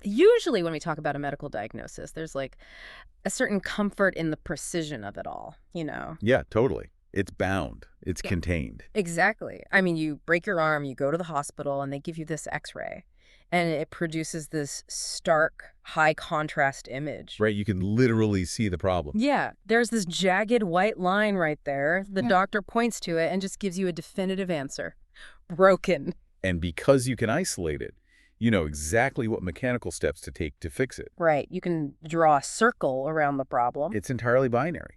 Usually when we talk about a medical diagnosis, there's like a certain comfort in the precision of it all, you know? Yeah, totally. It's bound. It's Yeah. contained. Exactly. I mean, you break your arm, you go to the hospital, and they give you this x-ray, and it produces this stark, high contrast image. Right? You can literally see the problem. Yeah, there's this jagged white line right there. The doctor points to it and just gives you a definitive answer. Broken. And because you can isolate it, you know exactly what mechanical steps to take to fix it. Right. You can draw a circle around the problem. It's entirely binary.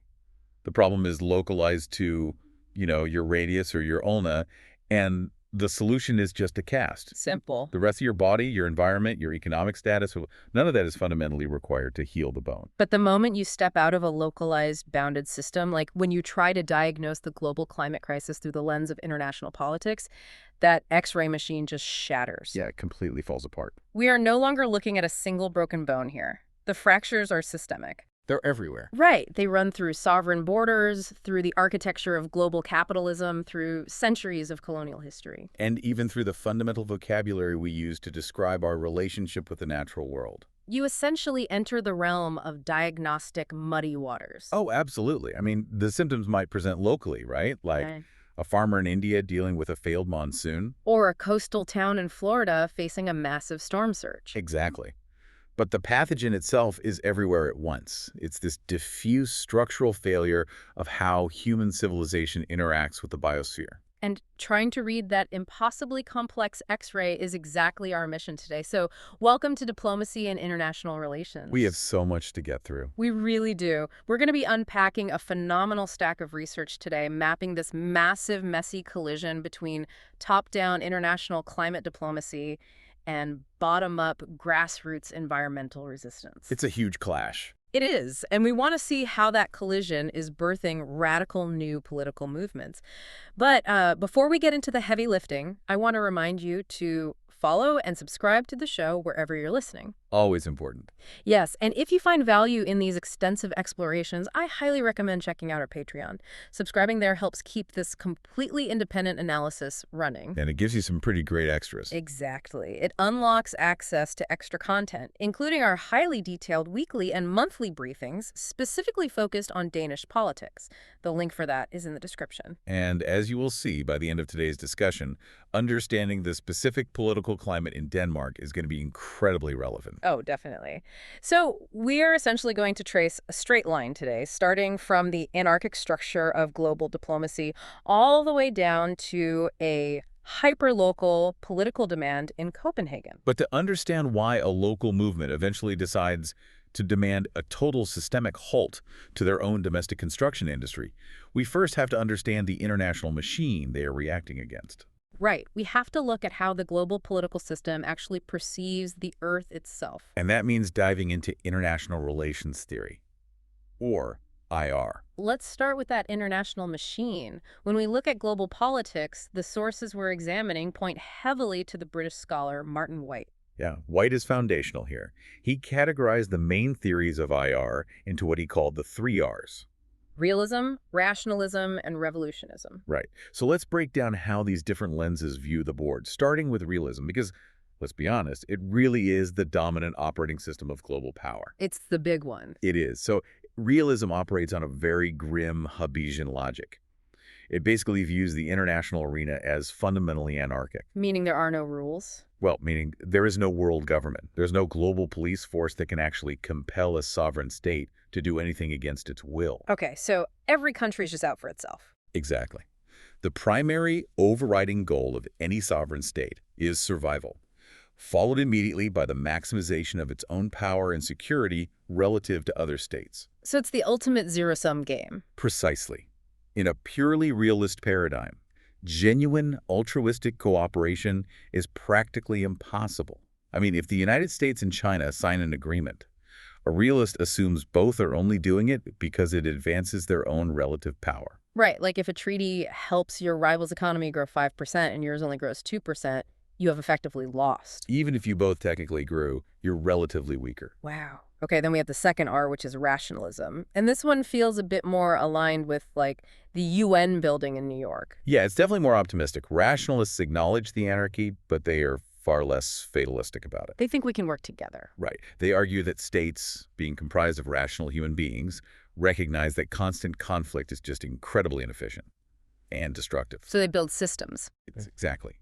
The problem is localized to, your radius or your ulna, and the solution is just a cast. Simple. The rest of your body, your environment, your economic status, none of that is fundamentally required to heal the bone. But the moment you step out of a localized, bounded system, like when you try to diagnose the global climate crisis through the lens of international politics, that X-ray machine just shatters. Yeah, it completely falls apart. We are no longer looking at a single broken bone here. The fractures are systemic. They're everywhere. Right. They run through sovereign borders, through the architecture of global capitalism, through centuries of colonial history. And even through the fundamental vocabulary we use to describe our relationship with the natural world. You essentially enter the realm of diagnostic muddy waters. Oh, absolutely. I mean, the symptoms might present locally, right? Like Okay. a farmer in India dealing with a failed monsoon. Or a coastal town in Florida facing a massive storm surge. Exactly. But the pathogen itself is everywhere at once. It's this diffuse structural failure of how human civilization interacts with the biosphere. And trying to read that impossibly complex X-ray is exactly our mission today. So welcome to Diplomacy and International Relations. We have so much to get through. We really do. We're going to be unpacking a phenomenal stack of research today, mapping this massive, messy collision between top-down international climate diplomacy and bottom-up grassroots environmental resistance. It's a huge clash. It is, and we want to see how that collision is birthing radical new political movements. But before we get into the heavy lifting, I want to remind you to follow and subscribe to the show wherever you're listening. Always important. Yes, and if you find value in these extensive explorations, I highly recommend checking out our Patreon. Subscribing there helps keep this completely independent analysis running. And it gives you some pretty great extras. Exactly. It unlocks access to extra content, including our highly detailed weekly and monthly briefings specifically focused on Danish politics. The link for that is in the description. And as you will see by the end of today's discussion, understanding the specific political climate in Denmark is going to be incredibly relevant. Oh, definitely. So we are essentially going to trace a straight line today, starting from the anarchic structure of global diplomacy all the way down to a hyperlocal political demand in Copenhagen. But to understand why a local movement eventually decides to demand a total systemic halt to their own domestic construction industry, we first have to understand the international machine they are reacting against. Right. We have to look at how the global political system actually perceives the Earth itself. And that means diving into international relations theory, or IR. Let's start with that international machine. When we look at global politics, the sources we're examining point heavily to the British scholar Martin White. Yeah, White is foundational here. He categorized the main theories of IR into what he called the 3 Rs. Realism, rationalism, and revolutionism. Right. So let's break down how these different lenses view the board, starting with realism, because let's be honest, it really is the dominant operating system of global power. It's the big one. It is. So realism operates on a very grim Hobbesian logic. It basically views the international arena as fundamentally anarchic. Meaning there are no rules? Well, meaning there is no world government. There's no global police force that can actually compel a sovereign state to do anything against its will. Okay, so every country is just out for itself. Exactly. The primary overriding goal of any sovereign state is survival, followed immediately by the maximization of its own power and security relative to other states. So it's the ultimate zero-sum game. Precisely. In a purely realist paradigm, genuine altruistic cooperation is practically impossible. I mean, if the United States and China sign an agreement, a realist assumes both are only doing it because it advances their own relative power. Right, like if a treaty helps your rival's economy grow 5% and yours only grows 2%, you have effectively lost. Even if you both technically grew, you're relatively weaker. Wow. Okay, then we have the second R, which is rationalism. And this one feels a bit more aligned with, like, the UN building in New York. Yeah, it's definitely more optimistic. Rationalists acknowledge the anarchy, but they are far less fatalistic about it. They think we can work together. Right. They argue that states, being comprised of rational human beings, recognize that constant conflict is just incredibly inefficient and destructive. So they build systems. Exactly.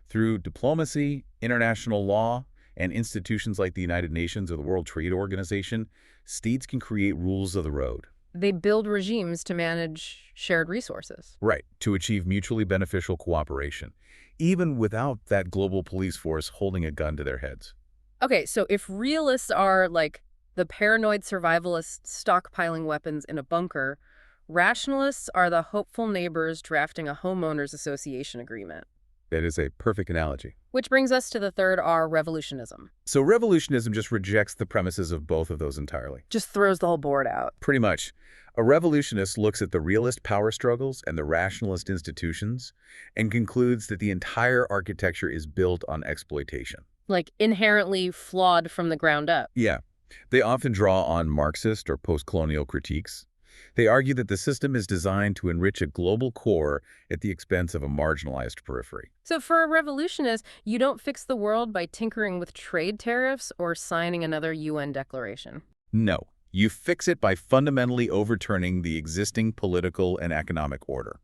Through diplomacy, international law, and institutions like the United Nations or the World Trade Organization, states can create rules of the road. They build regimes to manage shared resources. Right, to achieve mutually beneficial cooperation, even without that global police force holding a gun to their heads. Okay, so if realists are like the paranoid survivalists stockpiling weapons in a bunker, rationalists are the hopeful neighbors drafting a homeowners association agreement. That is a perfect analogy. Which brings us to the third R, revolutionism. So revolutionism just rejects the premises of both of those entirely. Just throws the whole board out. Pretty much. A revolutionist looks at the realist power struggles and the rationalist institutions and concludes that the entire architecture is built on exploitation. Like inherently flawed from the ground up. Yeah. They often draw on Marxist or post-colonial critiques. They argue that the system is designed to enrich a global core at the expense of a marginalized periphery. So for a revolutionist, you don't fix the world by tinkering with trade tariffs or signing another UN declaration. No. You fix it by fundamentally overturning the existing political and economic order.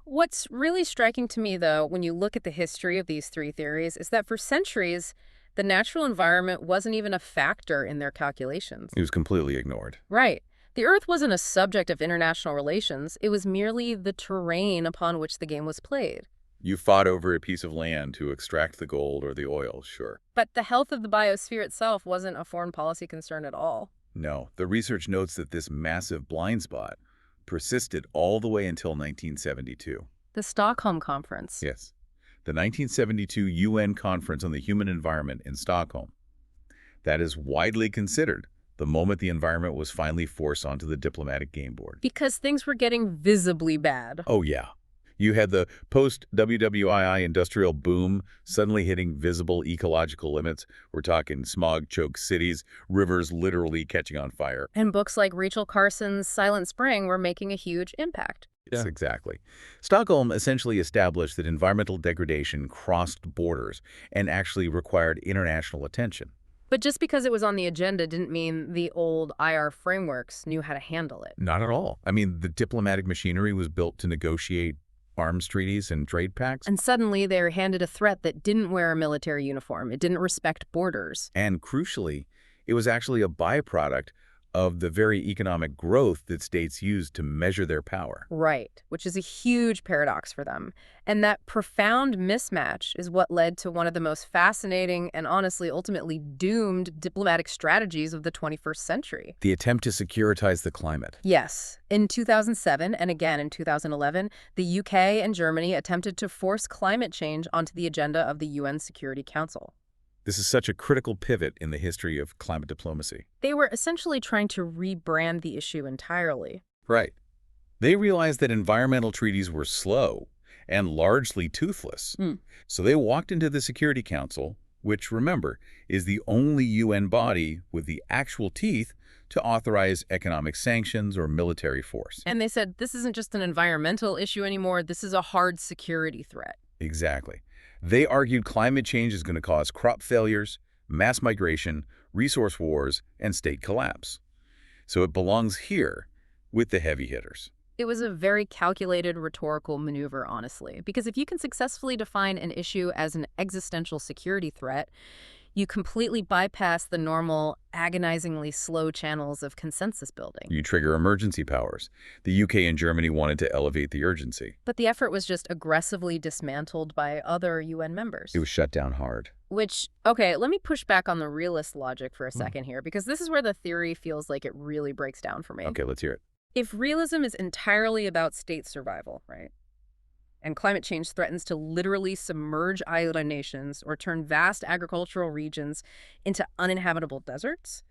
What's really striking to me, though, when you look at the history of these three theories, is that for centuries, the natural environment wasn't even a factor in their calculations. It was completely ignored. Right. The Earth wasn't a subject of international relations. It was merely the terrain upon which the game was played. You fought over a piece of land to extract the gold or the oil, sure. But the health of the biosphere itself wasn't a foreign policy concern at all. No, the research notes that this massive blind spot persisted all the way until 1972. The Stockholm Conference. Yes, the 1972 UN Conference on the Human Environment in Stockholm. That is widely considered the moment the environment was finally forced onto the diplomatic game board. Because things were getting visibly bad. Oh, yeah. You had the post-WWII industrial boom suddenly hitting visible ecological limits. We're talking smog-choked cities, rivers literally catching on fire. And books like Rachel Carson's Silent Spring were making a huge impact. Yes, exactly. Stockholm essentially established that environmental degradation crossed borders and actually required international attention. But just because it was on the agenda didn't mean the old IR frameworks knew how to handle it. Not at all. I mean, the diplomatic machinery was built to negotiate arms treaties and trade pacts. And suddenly they were handed a threat that didn't wear a military uniform. It didn't respect borders. And crucially, it was actually a byproduct of the very economic growth that states used to measure their power. Right, which is a huge paradox for them. And that profound mismatch is what led to one of the most fascinating and honestly ultimately doomed diplomatic strategies of the 21st century. The attempt to securitize the climate. Yes. In 2007 and again in 2011, the UK and Germany attempted to force climate change onto the agenda of the UN Security Council. This is such a critical pivot in the history of climate diplomacy. They were essentially trying to rebrand the issue entirely. Right. They realized that environmental treaties were slow and largely toothless. So they walked into the Security Council, which, remember, is the only UN body with the actual teeth to authorize economic sanctions or military force. And they said, this isn't just an environmental issue anymore, this is a hard security threat. Exactly. They argued climate change is going to cause crop failures, mass migration, resource wars, and state collapse. So it belongs here with the heavy hitters. It was a very calculated rhetorical maneuver, honestly, because if you can successfully define an issue as an existential security threat, you completely bypass the normal, agonizingly slow channels of consensus building. You trigger emergency powers. The UK and Germany wanted to elevate the urgency. But the effort was just aggressively dismantled by other UN members. It was shut down hard. Which, okay, let me push back on the realist logic for a second here, because this is where the theory feels like it really breaks down for me. Okay, let's hear it. If realism is entirely about state survival, right? And climate change threatens to literally submerge island nations or turn vast agricultural regions into uninhabitable deserts,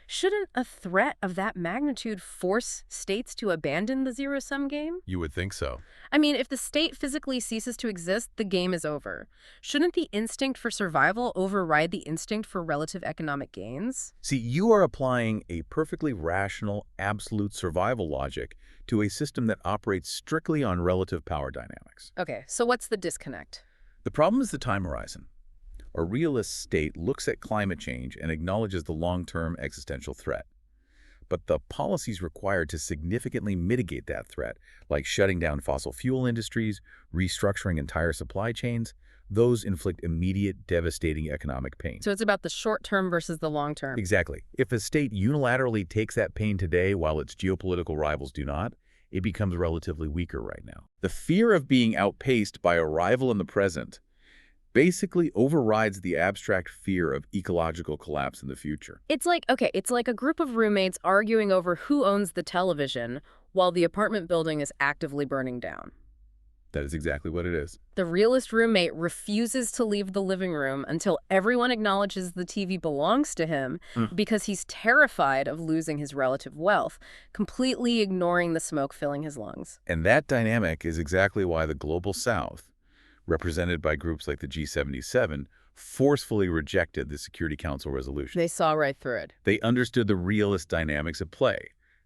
shouldn't a threat of that magnitude force states to abandon the zero-sum game? You would think so. I mean, if the state physically ceases to exist, the game is over. Shouldn't the instinct for survival override the instinct for relative economic gains? See, you are applying a perfectly rational, absolute survival logic to a system that operates strictly on relative power dynamics. Okay, so what's the disconnect? The problem is the time horizon. A realist state looks at climate change and acknowledges the long-term existential threat. But the policies required to significantly mitigate that threat, like shutting down fossil fuel industries, restructuring entire supply chains, those inflict immediate, devastating economic pain. So it's about the short term versus the long term. Exactly. If a state unilaterally takes that pain today while its geopolitical rivals do not, it becomes relatively weaker right now. The fear of being outpaced by a rival in the present basically overrides the abstract fear of ecological collapse in the future. It's like, okay, it's like a group of roommates arguing over who owns the television while the apartment building is actively burning down. That is exactly what it is. The realist roommate refuses to leave the living room until everyone acknowledges the TV belongs to him because he's terrified of losing his relative wealth, completely ignoring the smoke filling his lungs. And that dynamic is exactly why the Global South, represented by groups like the G77, forcefully rejected the Security Council resolution. They saw right through it. They understood the realist dynamics at play.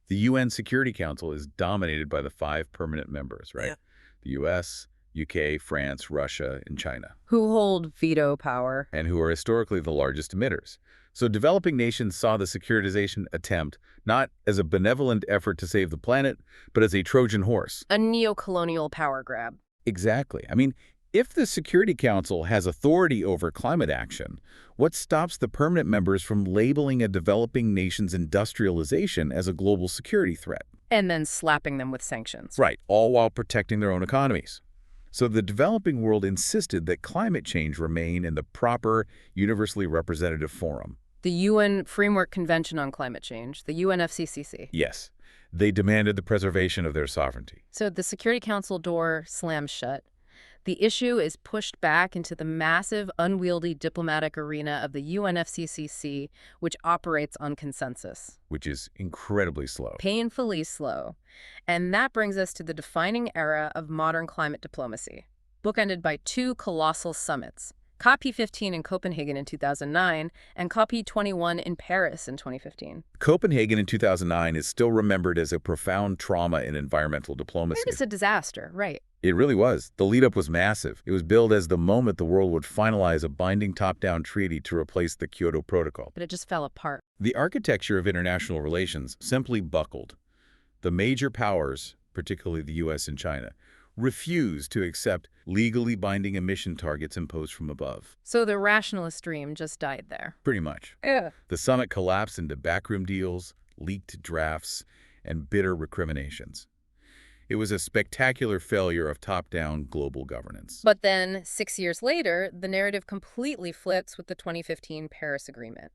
The UN Security Council is dominated by the 5 permanent members, right? Yeah. The US, UK, France, Russia, and China. Who hold veto power. And who are historically the largest emitters. So developing nations saw the securitization attempt not as a benevolent effort to save the planet, but as a Trojan horse. A neo-colonial power grab. Exactly. I mean, if the Security Council has authority over climate action, what stops the permanent members from labeling a developing nation's industrialization as a global security threat? And then slapping them with sanctions. Right, all while protecting their own economies. So the developing world insisted that climate change remain in the proper, universally representative forum. The UN Framework Convention on Climate Change, the UNFCCC. Yes, they demanded the preservation of their sovereignty. So the Security Council door slams shut. The issue is pushed back into the massive, unwieldy diplomatic arena of the UNFCCC, which operates on consensus. Which is incredibly slow. Painfully slow. And that brings us to the defining era of modern climate diplomacy, bookended by 2 colossal summits, COP15 in Copenhagen in 2009 and COP21 in Paris in 2015. Copenhagen in 2009 is still remembered as a profound trauma in environmental diplomacy. It's a disaster, right? It really was. The lead-up was massive. It was billed as the moment the world would finalize a binding top-down treaty to replace the Kyoto Protocol. But it just fell apart. The architecture of international relations simply buckled. The major powers, particularly the US and China, refused to accept legally binding emission targets imposed from above. So the rationalist dream just died there. Pretty much. Yeah. The summit collapsed into backroom deals, leaked drafts, and bitter recriminations. It was a spectacular failure of top-down global governance. But then, 6 years later, the narrative completely flips with the 2015 Paris Agreement,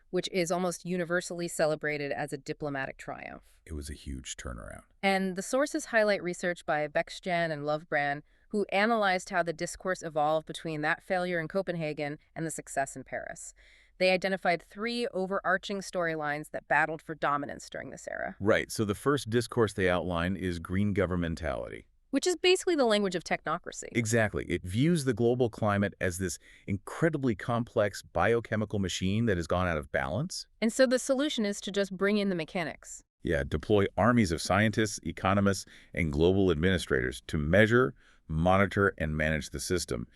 which is almost universally celebrated as a diplomatic triumph. It was a huge turnaround. And the sources highlight research by Bexjan and Lovebran, who analyzed how the discourse evolved between that failure in Copenhagen and the success in Paris. They identified 3 overarching storylines that battled for dominance during this era. Right, so the first discourse they outline is green governmentality. Which is basically the language of technocracy. Exactly. It views the global climate as this incredibly complex biochemical machine that has gone out of balance. And so the solution is to just bring in the mechanics. Yeah, deploy armies of scientists, economists, and global administrators to measure, monitor, and manage the system.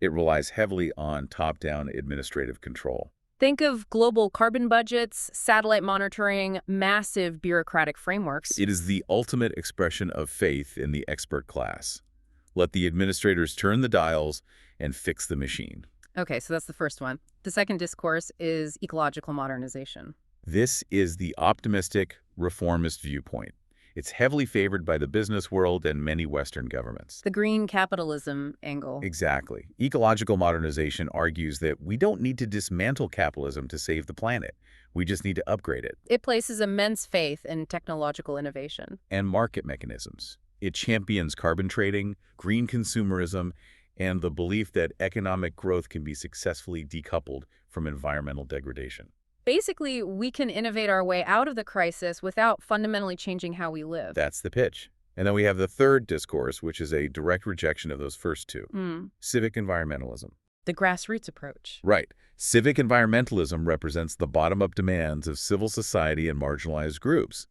It relies heavily on top-down administrative control. Think of global carbon budgets, satellite monitoring, massive bureaucratic frameworks. It is the ultimate expression of faith in the expert class. Let the administrators turn the dials and fix the machine. Okay, so that's the first one. The second discourse is ecological modernization. This is the optimistic, reformist viewpoint. It's heavily favored by the business world and many Western governments. The green capitalism angle. Exactly. Ecological modernization argues that we don't need to dismantle capitalism to save the planet. We just need to upgrade it. It places immense faith in technological innovation. And market mechanisms. It champions carbon trading, green consumerism, and the belief that economic growth can be successfully decoupled from environmental degradation. Basically, we can innovate our way out of the crisis without fundamentally changing how we live. That's the pitch. And then we have the third discourse, which is a direct rejection of those first 2. Civic environmentalism. The grassroots approach. Right. Civic environmentalism represents the bottom-up demands of civil society and marginalized groups.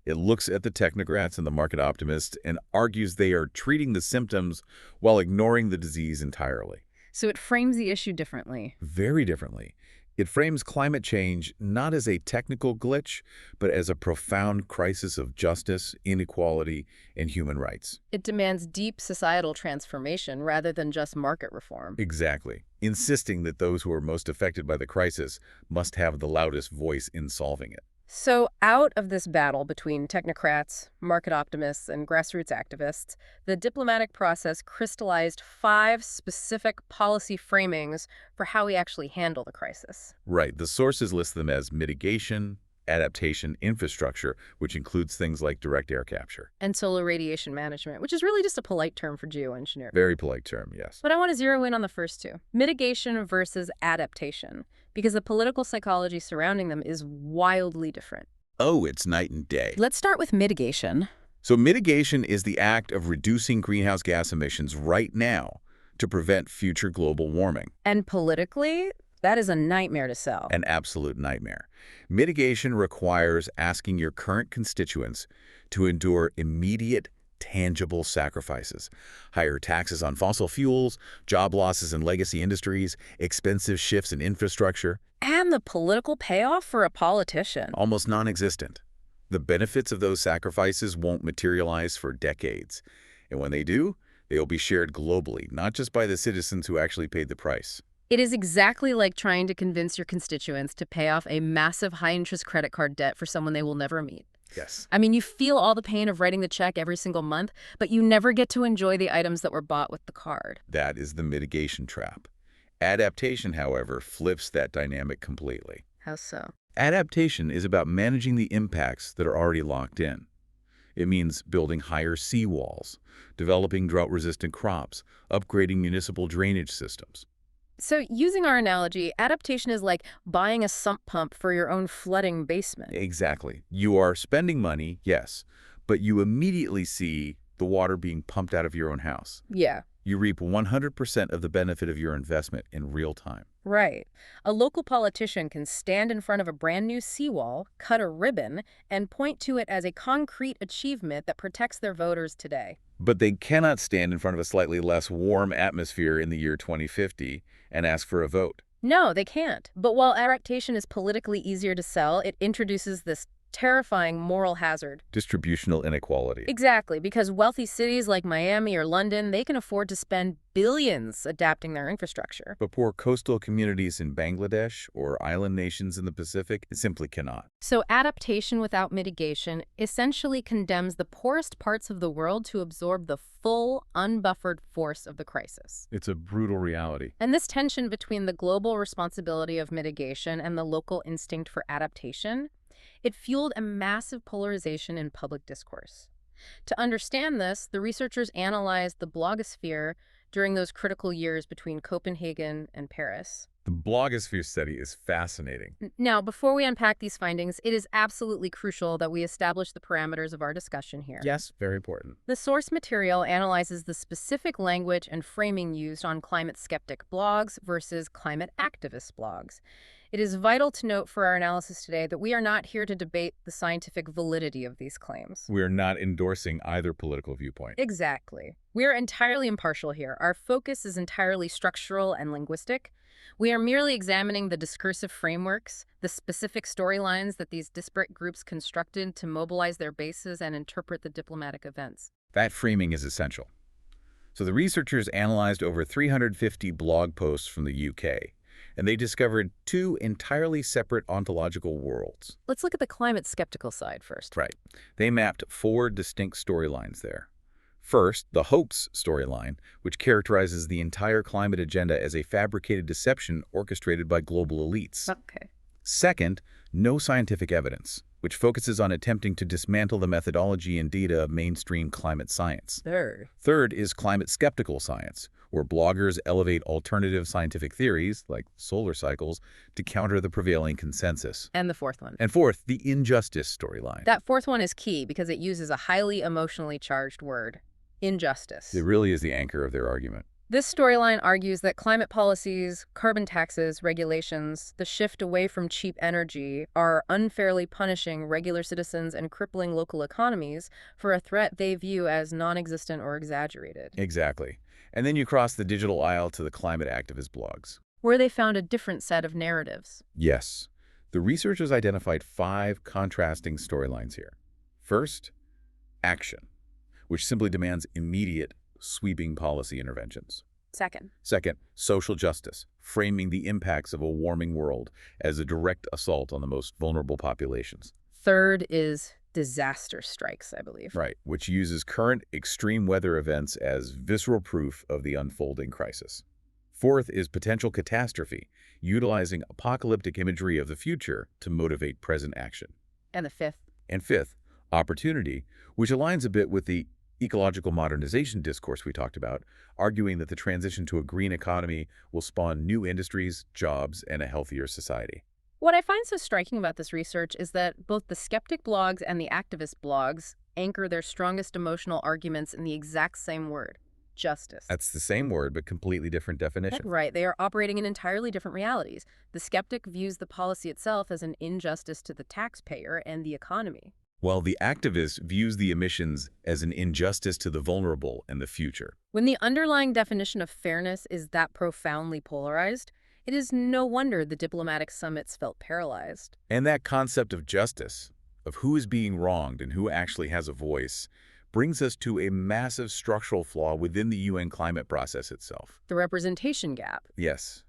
It looks at the technocrats and the market optimists and argues they are treating the symptoms while ignoring the disease entirely. So it frames the issue differently. Very differently. It frames climate change not as a technical glitch, but as a profound crisis of justice, inequality, and human rights. It demands deep societal transformation rather than just market reform. Exactly. Insisting that those who are most affected by the crisis must have the loudest voice in solving it. So out of this battle between technocrats, market optimists, and grassroots activists, the diplomatic process crystallized 5 specific policy framings for how we actually handle the crisis. Right. The sources list them as mitigation, adaptation, infrastructure, which includes things like direct air capture. And solar radiation management, which is really just a polite term for geoengineering. Very polite term, yes. But I want to zero in on the first two, mitigation versus adaptation, because the political psychology surrounding them is wildly different. Oh, it's night and day. Let's start with mitigation. So mitigation is the act of reducing greenhouse gas emissions right now to prevent future global warming. And politically, that is a nightmare to sell. An absolute nightmare. Mitigation requires asking your current constituents to endure immediate, tangible sacrifices. Higher taxes on fossil fuels, job losses in legacy industries, expensive shifts in infrastructure. And the political payoff for a politician. Almost non-existent. The benefits of those sacrifices won't materialize for decades. And when they do, they will be shared globally, not just by the citizens who actually paid the price. It is exactly like trying to convince your constituents to pay off a massive high-interest credit card debt for someone they will never meet. Yes. I mean, you feel all the pain of writing the check every single month, but you never get to enjoy the items that were bought with the card. That is the mitigation trap. Adaptation, however, flips that dynamic completely. How so? Adaptation is about managing the impacts that are already locked in. It means building higher seawalls, developing drought-resistant crops, upgrading municipal drainage systems. So using our analogy, adaptation is like buying a sump pump for your own flooding basement. Exactly. You are spending money, yes, but you immediately see the water being pumped out of your own house. Yeah. You reap 100% of the benefit of your investment in real time. Right. A local politician can stand in front of a brand new seawall, cut a ribbon, and point to it as a concrete achievement that protects their voters today. But they cannot stand in front of a slightly less warm atmosphere in the year 2050 and ask for a vote. No, they can't. But while adaptation is politically easier to sell, it introduces this terrifying moral hazard. Distributional inequality. Exactly, because wealthy cities like Miami or London, they can afford to spend billions adapting their infrastructure. But poor coastal communities in Bangladesh or island nations in the Pacific simply cannot. So adaptation without mitigation essentially condemns the poorest parts of the world to absorb the full, unbuffered force of the crisis. It's a brutal reality. And this tension between the global responsibility of mitigation and the local instinct for adaptation, it fueled a massive polarization in public discourse. To understand this, the researchers analyzed the blogosphere during those critical years between Copenhagen and Paris. The blogosphere study is fascinating. Now, before we unpack these findings, it is absolutely crucial that we establish the parameters of our discussion here. Yes, very important. The source material analyzes the specific language and framing used on climate skeptic blogs versus climate activist blogs. It is vital to note for our analysis today that we are not here to debate the scientific validity of these claims. We are not endorsing either political viewpoint. Exactly. We are entirely impartial here. Our focus is entirely structural and linguistic. We are merely examining the discursive frameworks, the specific storylines that these disparate groups constructed to mobilize their bases and interpret the diplomatic events. That framing is essential. So the researchers analyzed over 350 blog posts from the UK, and they discovered 2 entirely separate ontological worlds. Let's look at the climate skeptical side first. Right. They mapped 4 distinct storylines there. First, the hoax storyline, which characterizes the entire climate agenda as a fabricated deception orchestrated by global elites. Okay. Second, no scientific evidence, which focuses on attempting to dismantle the methodology and data of mainstream climate science. Third is climate skeptical science, where bloggers elevate alternative scientific theories, like solar cycles, to counter the prevailing consensus. And the fourth one. And fourth, the injustice storyline. That fourth one is key because it uses a highly emotionally charged word, injustice. It really is the anchor of their argument. This storyline argues that climate policies, carbon taxes, regulations, the shift away from cheap energy are unfairly punishing regular citizens and crippling local economies for a threat they view as non-existent or exaggerated. Exactly. And then you cross the digital aisle to the climate activist blogs. where they found a different set of narratives. Yes, the researchers identified 5 contrasting storylines here. First, action, which simply demands immediate, sweeping policy interventions. Second, Second, social justice, framing the impacts of a warming world as a direct assault on the most vulnerable populations. third is disaster strikes, I believe. Right, which uses current extreme weather events as visceral proof of the unfolding crisis. Fourth is potential catastrophe, utilizing apocalyptic imagery of the future to motivate present action. And the fifth, And fifth, opportunity, which aligns a bit with the ecological modernization discourse we talked about, arguing that the transition to a green economy will spawn new industries, jobs, and a healthier society. what I find so striking about this research is that both the skeptic blogs and the activist blogs anchor their strongest emotional arguments in the exact same word, justice. That's the same word, but completely different definition. Right, they are operating in entirely different realities. The skeptic views the policy itself as an injustice to the taxpayer and the economy. While the activist views the emissions as an injustice to the vulnerable and the future. When the underlying definition of fairness is that profoundly polarized, it is no wonder the diplomatic summits felt paralyzed. And that concept of justice, of who is being wronged and who actually has a voice, brings us to a massive structural flaw within the UN climate process itself. The representation gap. Yes,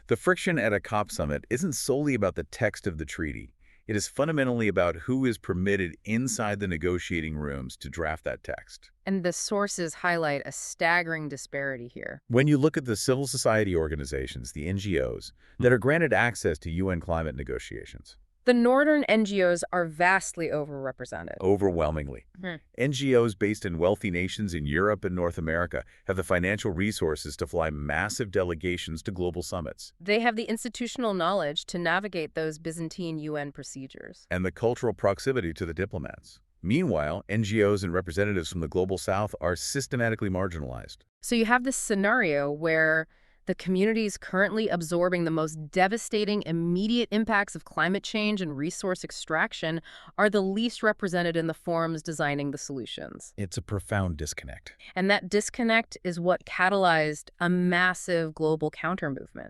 the friction at a COP summit isn't solely about the text of the treaty. It is fundamentally about who is permitted inside the negotiating rooms to draft that text. And the sources highlight a staggering disparity here. When you look at the civil society organizations, the NGOs, that are granted access to UN climate negotiations, The northern NGOs are vastly overrepresented. overwhelmingly. Hmm. NGOs based in wealthy nations in Europe and North America have the financial resources to fly massive delegations to global summits, They have the institutional knowledge to navigate those Byzantine UN procedures. and the cultural proximity to the diplomats. Meanwhile, NGOs and representatives from the global south are systematically marginalized. So you have this scenario where the communities currently absorbing the most devastating immediate impacts of climate change and resource extraction are the least represented in the forums designing the solutions. It's a profound disconnect. And that disconnect is what catalyzed a massive global countermovement.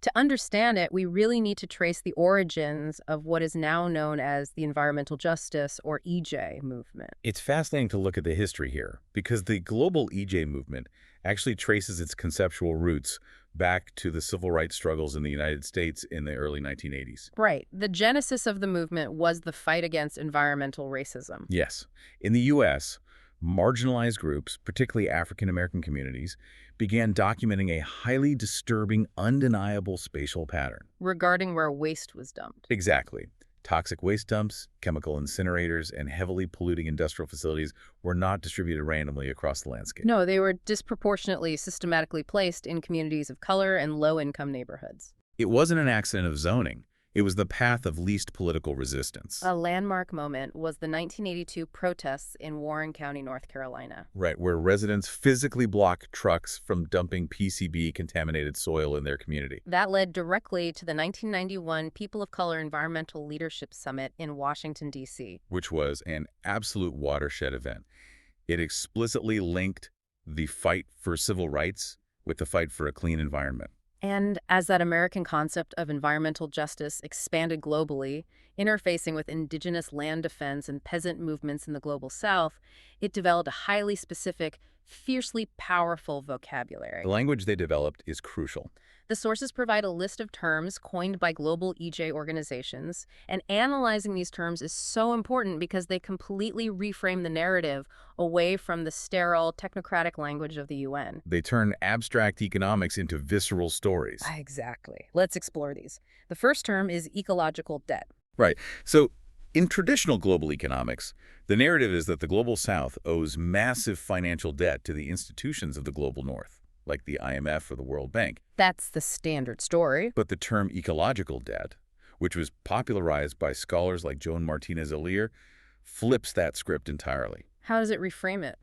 To understand it, we really need to trace the origins of what is now known as the environmental justice, or EJ, movement. It's fascinating to look at the history here, because the global EJ movement actually traces its conceptual roots back to the civil rights struggles in the United States in the early 1980s. Right. The genesis of the movement was the fight against environmental racism. Yes. In the U.S., marginalized groups, particularly African American communities, began documenting a highly disturbing, undeniable spatial pattern. Regarding where waste was dumped. Exactly. Toxic waste dumps, chemical incinerators, and heavily polluting industrial facilities were not distributed randomly across the landscape. No, they were disproportionately systematically placed in communities of color and low-income neighborhoods. It wasn't an accident of zoning. It was the path of least political resistance. A landmark moment was the 1982 protests in Warren County, North Carolina. Right, where residents physically blocked trucks from dumping PCB-contaminated soil in their community. That led directly to the 1991 People of Color Environmental Leadership Summit in Washington, D.C. Which was an absolute watershed event. It explicitly linked the fight for civil rights with the fight for a clean environment. And as that American concept of environmental justice expanded globally, interfacing with indigenous land defense and peasant movements in the global south, it developed a highly specific, fiercely powerful vocabulary. The language they developed is crucial. The sources provide a list of terms coined by global EJ organizations, and analyzing these terms is so important because they completely reframe the narrative away from the sterile, technocratic language of the UN. They turn abstract economics into visceral stories. Exactly. Let's explore these. The first term is ecological debt. Right. So in traditional global economics, the narrative is that the global south owes massive financial debt to the institutions of the global north, like the IMF or the World Bank. That's the standard story. But the term ecological debt, which was popularized by scholars like Joan Martinez-Alier, flips that script entirely. How does it reframe it?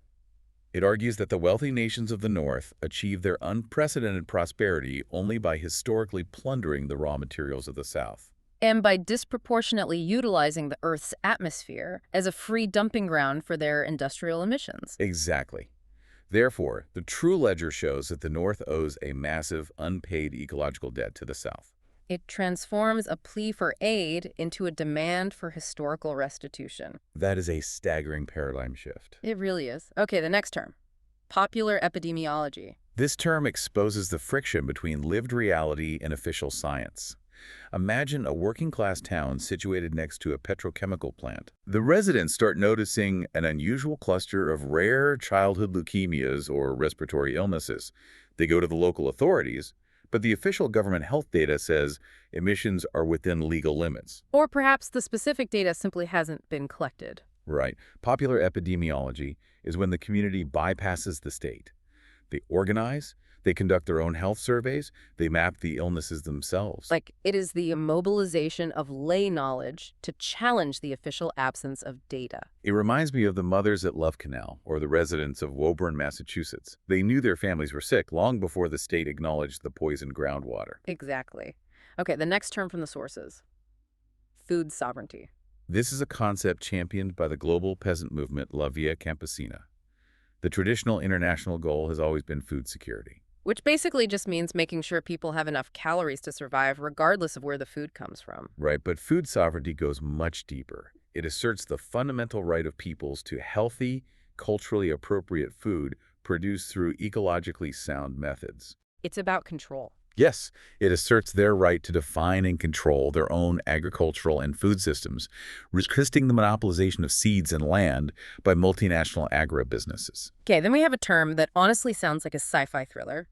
It argues that the wealthy nations of the North achieve their unprecedented prosperity only by historically plundering the raw materials of the South. And by disproportionately utilizing the Earth's atmosphere as a free dumping ground for their industrial emissions. Exactly. Therefore, the true ledger shows that the North owes a massive, unpaid ecological debt to the South. It transforms a plea for aid into a demand for historical restitution. That is a staggering paradigm shift. It really is. Okay, the next term. Popular epidemiology. This term exposes the friction between lived reality and official science. Imagine a working-class town situated next to a petrochemical plant. The residents start noticing an unusual cluster of rare childhood leukemias or respiratory illnesses. They go to the local authorities, but the official government health data says emissions are within legal limits. Or perhaps the specific data simply hasn't been collected. Right. Popular epidemiology is when the community bypasses the state. They organize, they conduct their own health surveys, they map the illnesses themselves. Like, it is the immobilization of lay knowledge to challenge the official absence of data. It reminds me of the mothers at Love Canal or the residents of Woburn, Massachusetts. They knew their families were sick long before the state acknowledged the poisoned groundwater. Exactly. Okay, the next term from the sources. Food sovereignty. This is a concept championed by the global peasant movement La Via Campesina. The traditional international goal has always been food security. Which basically just means making sure people have enough calories to survive regardless of where the food comes from. Right, but food sovereignty goes much deeper. It asserts the fundamental right of peoples to healthy, culturally appropriate food produced through ecologically sound methods. It's about control. Yes, it asserts their right to define and control their own agricultural and food systems, resisting the monopolization of seeds and land by multinational agribusinesses. Okay, then we have a term that honestly sounds like a sci-fi thriller.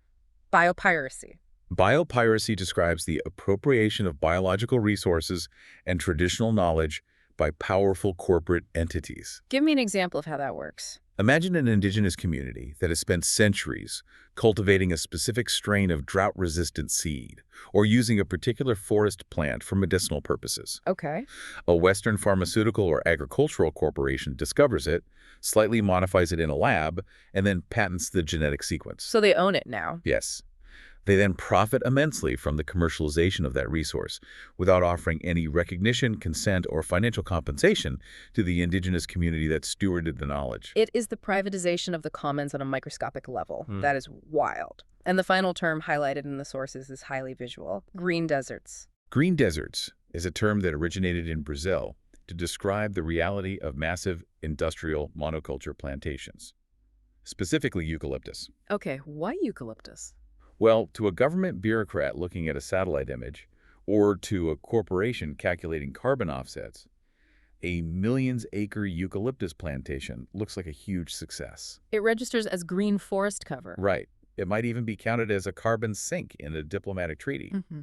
Biopiracy. Biopiracy describes the appropriation of biological resources and traditional knowledge by powerful corporate entities. Give me an example of how that works. Imagine an indigenous community that has spent centuries cultivating a specific strain of drought-resistant seed or using a particular forest plant for medicinal purposes. Okay. A Western pharmaceutical or agricultural corporation discovers it, slightly modifies it in a lab, and then patents the genetic sequence. So they own it now. Yes. They then profit immensely from the commercialization of that resource without offering any recognition, consent, or financial compensation to the indigenous community that stewarded the knowledge. It is the privatization of the commons on a microscopic level. That is wild. And the final term highlighted in the sources is highly visual. Green deserts. Green deserts is a term that originated in Brazil to describe the reality of massive industrial monoculture plantations, specifically eucalyptus. Okay, why eucalyptus? Well, to a government bureaucrat looking at a satellite image, or to a corporation calculating carbon offsets, a millions-acre eucalyptus plantation looks like a huge success. It registers as green forest cover. Right. It might even be counted as a carbon sink in a diplomatic treaty. Mm-hmm.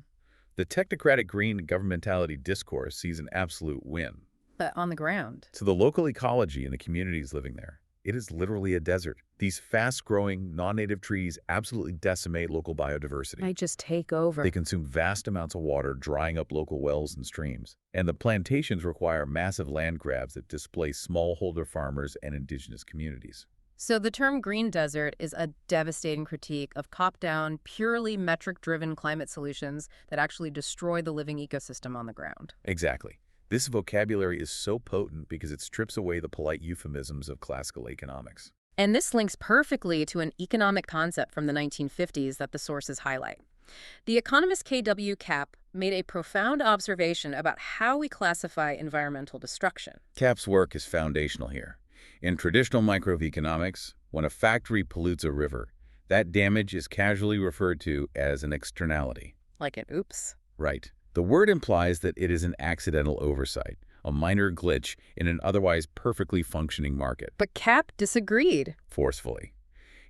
The technocratic green governmentality discourse sees an absolute win. But on the ground. To the local ecology and the communities living there, it is literally a desert. These fast-growing, non-native trees absolutely decimate local biodiversity. Might just take over. They consume vast amounts of water, drying up local wells and streams. And the plantations require massive land grabs that displace smallholder farmers and indigenous communities. So the term green desert is a devastating critique of top-down, purely metric-driven climate solutions that actually destroy the living ecosystem on the ground. Exactly. This vocabulary is so potent because it strips away the polite euphemisms of classical economics. And this links perfectly to an economic concept from the 1950s that the sources highlight. The economist K.W. Kapp made a profound observation about how we classify environmental destruction. Kapp's work is foundational here. In traditional microeconomics, when a factory pollutes a river, that damage is casually referred to as an externality. Like an oops. Right. The word implies that it is an accidental oversight, a minor glitch in an otherwise perfectly functioning market. But Kapp disagreed. Forcefully.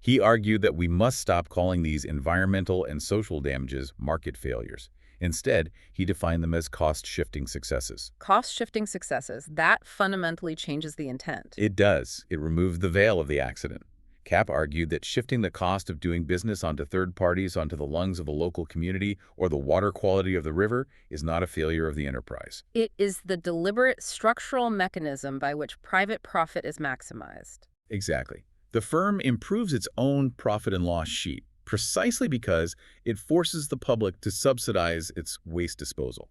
He argued that we must stop calling these environmental and social damages market failures. Instead, he defined them as cost-shifting successes. Cost-shifting successes, that fundamentally changes the intent. It does. It removes the veil of the accident. Kapp argued that shifting the cost of doing business onto third parties, onto the lungs of the local community, or the water quality of the river is not a failure of the enterprise. It is the deliberate structural mechanism by which private profit is maximized. Exactly. The firm improves its own profit and loss sheet precisely because it forces the public to subsidize its waste disposal.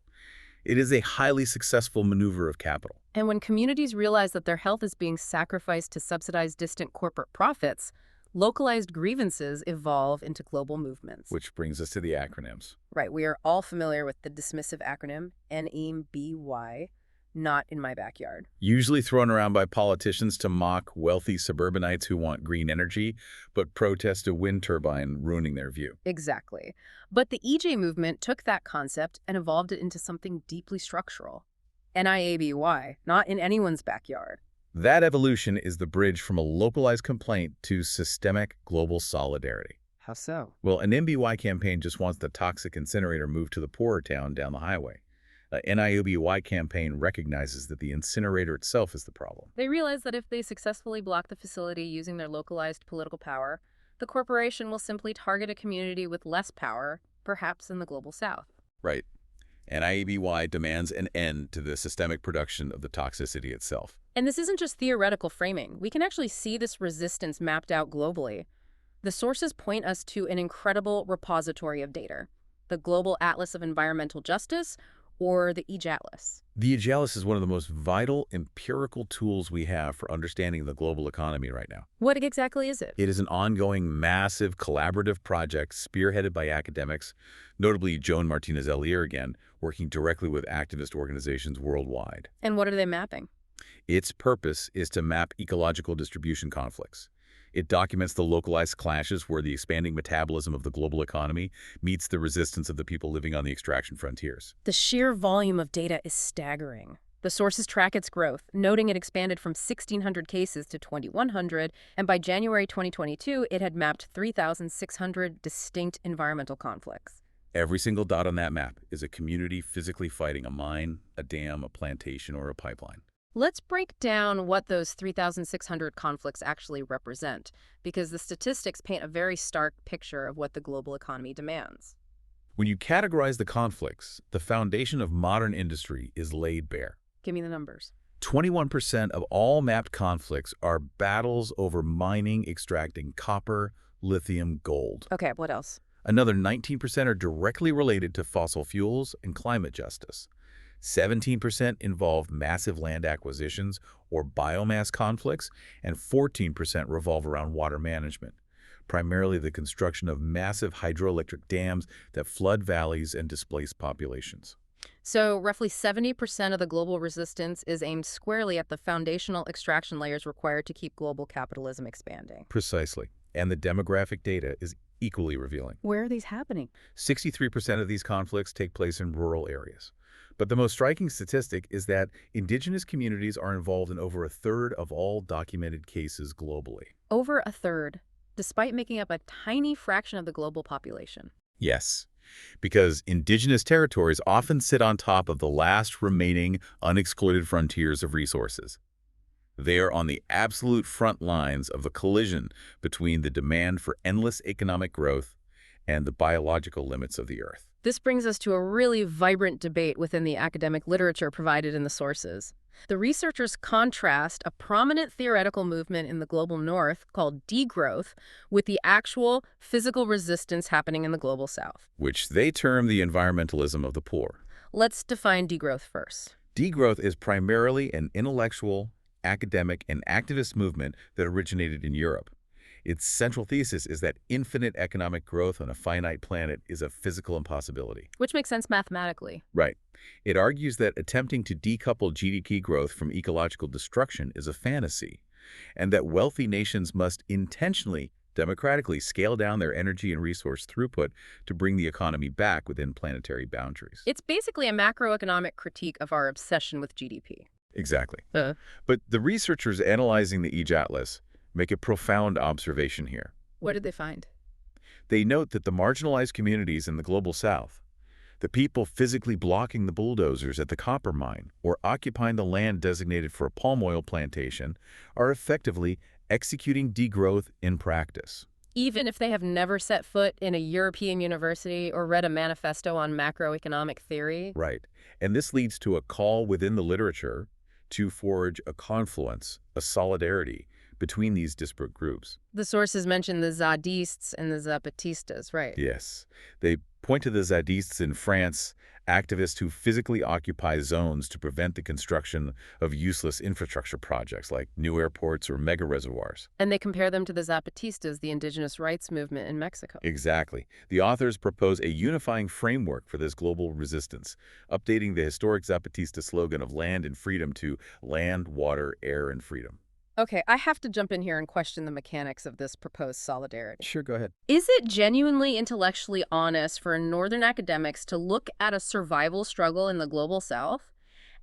It is a highly successful maneuver of capital. And when communities realize that their health is being sacrificed to subsidize distant corporate profits, Localized grievances evolve into global movements. Which brings us to the acronyms. Right, we are all familiar with the dismissive acronym NEBY, not in my backyard. Usually thrown around by politicians to mock wealthy suburbanites who want green energy, but protest a wind turbine ruining their view. Exactly. But the EJ movement took that concept and evolved it into something deeply structural. NIABY, not in anyone's backyard. That evolution is the bridge from a localized complaint to systemic global solidarity. How so? Well, an MBY campaign just wants the toxic incinerator moved to the poorer town down the highway. An NIOBY campaign recognizes that the incinerator itself is the problem. They realize that if they successfully block the facility using their localized political power, the corporation will simply target a community with less power, perhaps in the global south. Right. And NIABY demands an end to the systemic production of the toxicity itself. And this isn't just theoretical framing. We can actually see this resistance mapped out globally. The sources point us to an incredible repository of data, the Global Atlas of Environmental Justice, or the EJATLAS. The EJATLAS is one of the most vital empirical tools we have for understanding the global economy right now. What exactly is it? It is an ongoing, massive, collaborative project spearheaded by academics, notably Joan Martinez-Elier again, working directly with activist organizations worldwide. And what are they mapping? Its purpose is to map ecological distribution conflicts. It documents the localized clashes where the expanding metabolism of the global economy meets the resistance of the people living on the extraction frontiers. The sheer volume of data is staggering. The sources track its growth, noting it expanded from 1,600 cases to 2,100, and by January 2022, it had mapped 3,600 distinct environmental conflicts. Every single dot on that map is a community physically fighting a mine, a dam, a plantation, or a pipeline. Let's break down what those 3,600 conflicts actually represent, because the statistics paint a very stark picture of what the global economy demands. When you categorize the conflicts, the foundation of modern industry is laid bare. Give me the numbers. 21% of all mapped conflicts are battles over mining, extracting copper, lithium, gold. Okay, what else? Another 19% are directly related to fossil fuels and climate justice. 17% involve massive land acquisitions or biomass conflicts, and 14% revolve around water management, primarily the construction of massive hydroelectric dams that flood valleys and displace populations. So roughly 70% of the global resistance is aimed squarely at the foundational extraction layers required to keep global capitalism expanding. Precisely. And the demographic data is equally revealing. Where are these happening? 63% of these conflicts take place in rural areas. But the most striking statistic is that indigenous communities are involved in over a third of all documented cases globally. Over a third, despite making up a tiny fraction of the global population. Yes, because indigenous territories often sit on top of the last remaining unexploited frontiers of resources. They are on the absolute front lines of the collision between the demand for endless economic growth and the biological limits of the Earth. This brings us to a really vibrant debate within the academic literature provided in the sources. The researchers contrast a prominent theoretical movement in the global north called degrowth with the actual physical resistance happening in the global south, which they term the environmentalism of the poor. Let's define degrowth first. Degrowth is primarily an intellectual, academic, and activist movement that originated in Europe. Its central thesis is that infinite economic growth on a finite planet is a physical impossibility. Which makes sense mathematically. Right. It argues that attempting to decouple GDP growth from ecological destruction is a fantasy, and that wealthy nations must intentionally, democratically scale down their energy and resource throughput to bring the economy back within planetary boundaries. It's basically a macroeconomic critique of our obsession with GDP. Exactly. But the researchers analyzing the EJATLAS make a profound observation here. What did they find? They note that the marginalized communities in the global south, the people physically blocking the bulldozers at the copper mine or occupying the land designated for a palm oil plantation, are effectively executing degrowth in practice. Even if they have never set foot in a European university or read a manifesto on macroeconomic theory? Right. And this leads to a call within the literature to forge a confluence, a solidarity, between these disparate groups. The sources mention the Zadistes and the Zapatistas, right? Yes. They Point to the zadistes in France, activists who physically occupy zones to prevent the construction of useless infrastructure projects like new airports or mega reservoirs. And they compare them to the Zapatistas, the indigenous rights movement in Mexico. Exactly. The authors propose a unifying framework for this global resistance, updating the historic Zapatista slogan of land and freedom to land, water, air, and freedom. Okay, I have to jump in here and question the mechanics of this proposed solidarity. Sure, go ahead. Is it genuinely intellectually honest for Northern academics to look at a survival struggle in the global South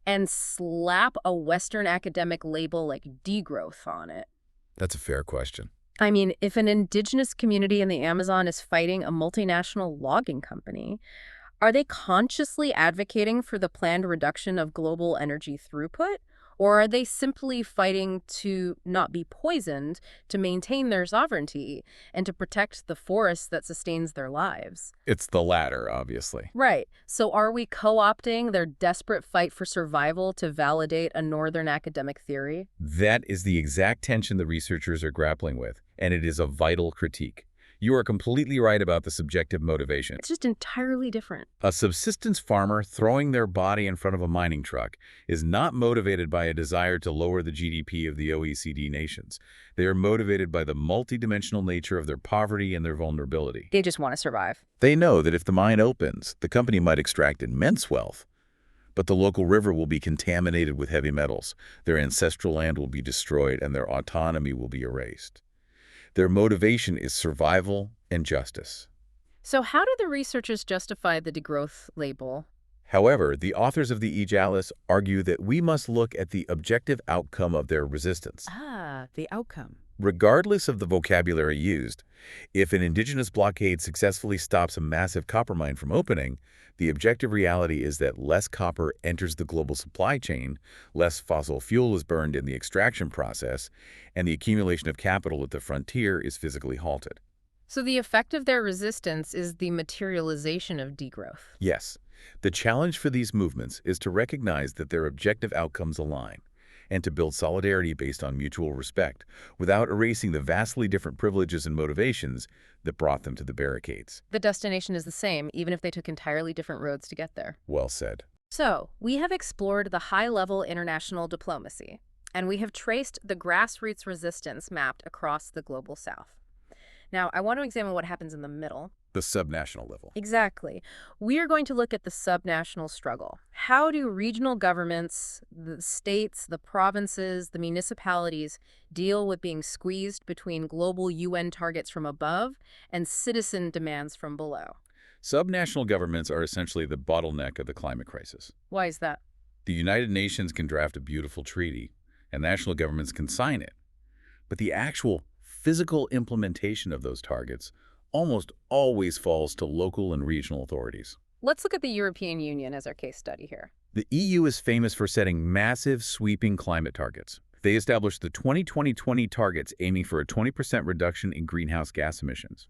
and slap a Western academic label like degrowth on it? That's a fair question. I mean, if an indigenous community in the Amazon is fighting a multinational logging company, are they consciously advocating for the planned reduction of global energy throughput? Or are they simply fighting to not be poisoned, to maintain their sovereignty, and to protect the forest that sustains their lives? It's the latter, obviously. Right. So are we co-opting their desperate fight for survival to validate a Northern academic theory? That is the exact tension the researchers are grappling with, and it is a vital critique. You are completely right about the subjective motivation. It's just entirely different. A subsistence farmer throwing their body in front of a mining truck is not motivated by a desire to lower the GDP of the OECD nations. They are motivated by the multidimensional nature of their poverty and their vulnerability. They just want to survive. They know that if the mine opens, the company might extract immense wealth, but the local river will be contaminated with heavy metals, their ancestral land will be destroyed, and their autonomy will be erased. Their motivation is survival and justice. So how do the researchers justify the degrowth label? However, the authors of the e-Atlas argue that we must look at the objective outcome of their resistance. Ah, the outcome. Regardless of the vocabulary used, if an indigenous blockade successfully stops a massive copper mine from opening, the objective reality is that less copper enters the global supply chain, less fossil fuel is burned in the extraction process, and the accumulation of capital at the frontier is physically halted. So the effect of their resistance is the materialization of degrowth. Yes, the challenge for these movements is to recognize that their objective outcomes align, and to build solidarity based on mutual respect, without erasing the vastly different privileges and motivations that brought them to the barricades. The destination is the same, even if they took entirely different roads to get there. Well said. So, we have explored the high-level international diplomacy, and we have traced the grassroots resistance mapped across the global South. Now, I want to examine what happens in the middle. The subnational level. Exactly. We are going to look at the subnational struggle. How do regional governments, the states, the provinces, the municipalities deal with being squeezed between global UN targets from above and citizen demands from below? Subnational governments are essentially the bottleneck of the climate crisis. Why is that? The United Nations can draft a beautiful treaty, and national governments can sign it. But the actual physical implementation of those targets almost always falls to local and regional authorities. Let's look at the European Union as our case study here. The EU is famous for setting massive, sweeping climate targets. They established the 2020 targets aiming for a 20% reduction in greenhouse gas emissions,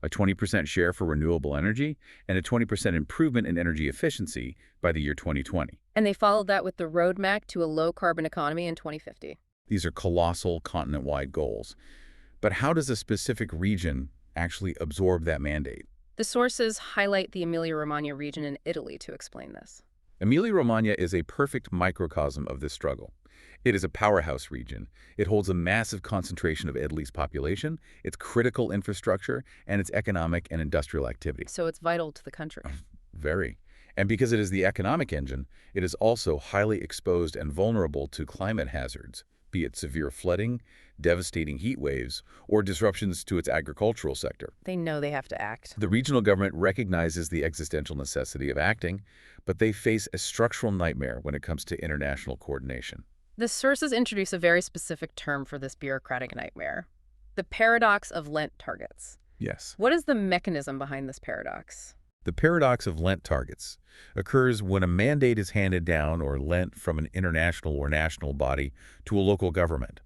a 20% share for renewable energy, and a 20% improvement in energy efficiency by the year 2020. And they followed that with the roadmap to a low-carbon economy in 2050. These are colossal continent-wide goals. But how does a specific region actually absorb that mandate? The sources highlight the Emilia-Romagna region in Italy to explain this. Emilia-Romagna is a perfect microcosm of this struggle. It is a powerhouse region. It holds a massive concentration of Italy's population, its critical infrastructure, and its economic and industrial activity. So it's vital to the country. Very. And because it is the economic engine, it is also highly exposed and vulnerable to climate hazards, be it severe flooding, devastating heat waves, or disruptions to its agricultural sector. They know they have to act. The regional government recognizes the existential necessity of acting, but they face a structural nightmare when it comes to international coordination. The sources introduce a very specific term for this bureaucratic nightmare: the paradox of Lent targets. Yes. What is the mechanism behind this paradox? The paradox of Lent targets occurs when a mandate is handed down or lent from an international or national body to a local government.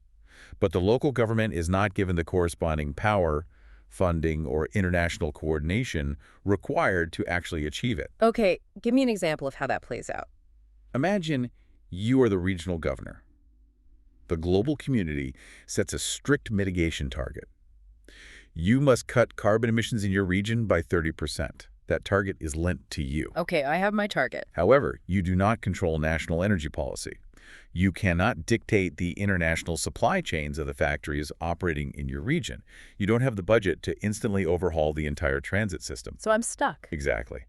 But the local government is not given the corresponding power, funding, or international coordination required to actually achieve it. Okay, give me an example of how that plays out. Imagine you are the regional governor. The global community sets a strict mitigation target. You must cut carbon emissions in your region by 30%. That target is lent to you. Okay, I have my target. However, you do not control national energy policy. You cannot dictate the international supply chains of the factories operating in your region. You don't have the budget to instantly overhaul the entire transit system. So I'm stuck. Exactly.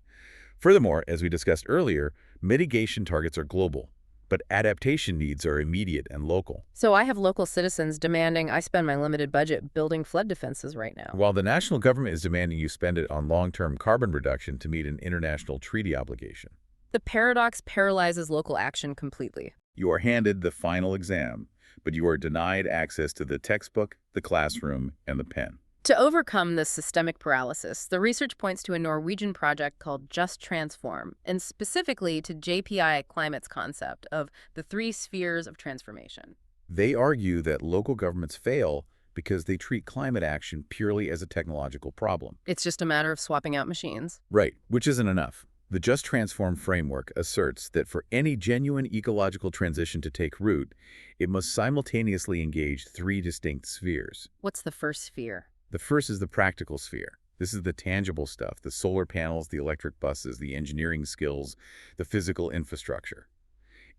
Furthermore, as we discussed earlier, mitigation targets are global, but adaptation needs are immediate and local. So I have local citizens demanding I spend my limited budget building flood defenses right now. While the national government is demanding you spend it on long-term carbon reduction to meet an international treaty obligation. The paradox paralyzes local action completely. You are handed the final exam, but you are denied access to the textbook, the classroom, and the pen. To overcome this systemic paralysis, the research points to a Norwegian project called Just Transform, and specifically to JPI Climate's concept of the three spheres of transformation. They argue that local governments fail because they treat climate action purely as a technological problem. It's just a matter of swapping out machines. Right, which isn't enough. The Just Transform framework asserts that for any genuine ecological transition to take root, it must simultaneously engage three distinct spheres. What's the first sphere? The first is the practical sphere. This is the tangible stuff, the solar panels, the electric buses, the engineering skills, the physical infrastructure.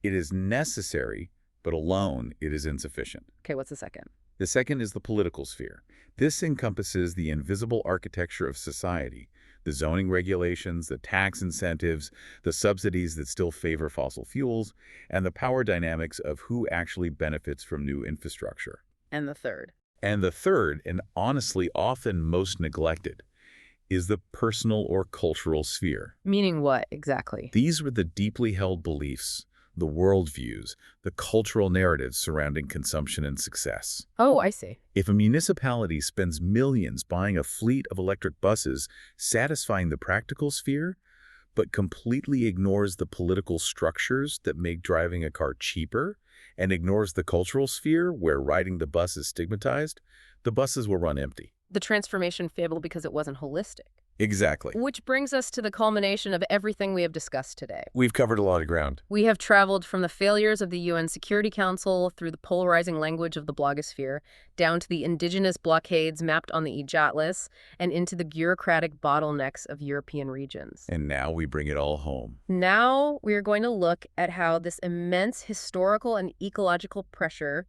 It is necessary, but alone it is insufficient. Okay, what's the second? The second is the political sphere. This encompasses the invisible architecture of society, the zoning regulations, the tax incentives, the subsidies that still favor fossil fuels, and the power dynamics of who actually benefits from new infrastructure. And the third? And the third, and honestly often most neglected, is the personal or cultural sphere. Meaning what, exactly? These were the deeply held beliefs, the worldviews, the cultural narratives surrounding consumption and success. Oh, I see. If a municipality spends millions buying a fleet of electric buses satisfying the practical sphere, but completely ignores the political structures that make driving a car cheaper, and ignores the cultural sphere where riding the bus is stigmatized, the buses will run empty. The transformation failed because it wasn't holistic. Exactly. Which brings us to the culmination of everything we have discussed today. We've covered a lot of ground. We have traveled from the failures of the UN Security Council through the polarizing language of the blogosphere, down to the indigenous blockades mapped on the e-Atlas, and into the bureaucratic bottlenecks of European regions. And now we bring it all home. Now we are going to look at how this immense historical and ecological pressure